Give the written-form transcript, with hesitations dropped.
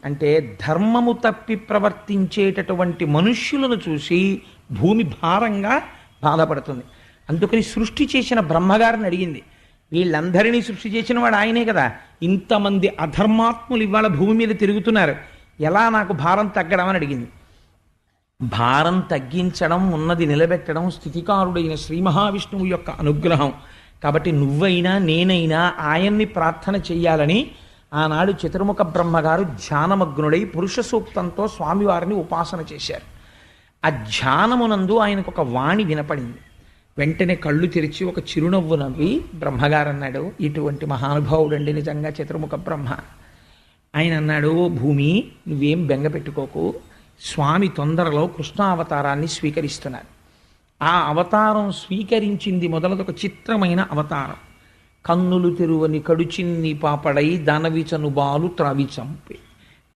అంటే ధర్మము తప్పి ప్రవర్తించేటటువంటి మనుష్యులను చూసి భూమి భారంగా బాధపడుతుంది. అందుకని సృష్టి చేసిన బ్రహ్మగారిని అడిగింది, వీళ్ళందరినీ సృష్టి చేసిన వాడు ఆయనే కదా, ఇంతమంది అధర్మాత్ములు ఇవాళ భూమి మీద తిరుగుతున్నారు, ఎలా నాకు భారం తగ్గడం అని అడిగింది. భారం తగ్గించడం, ఉన్నది నిలబెట్టడం స్థితికారుడైన శ్రీ మహావిష్ణువు యొక్క అనుగ్రహం. కాబట్టి నువ్వైనా నేనైనా ఆయన్ని ప్రార్థన చెయ్యాలని ఆనాడు చతుర్ముఖ బ్రహ్మగారు ధ్యానమగ్నుడై పురుష సూక్తంతో స్వామివారిని ఉపాసన చేశారు. ఆ ధ్యానమునందు ఆయనకు ఒక వాణి వినపడింది. వెంటనే కళ్ళు తెరిచి ఒక చిరునవ్వు నవ్వి బ్రహ్మగారు అన్నాడు, ఇటువంటి మహానుభావుడండి నిజంగా చతుర్ముఖ బ్రహ్మ. ఆయన అన్నాడు, ఓ భూమి, నువ్వేం బెంగ పెట్టుకోకు, స్వామి తొందరలో కృష్ణావతారాన్ని స్వీకరిస్తున్నారు. ఆ అవతారం స్వీకరించింది మొదలదొక చిత్రమైన అవతారం. కన్నులు తెరువని కడుచిన్ని పాపడై దానవిచను బాలు త్రావి చంపే.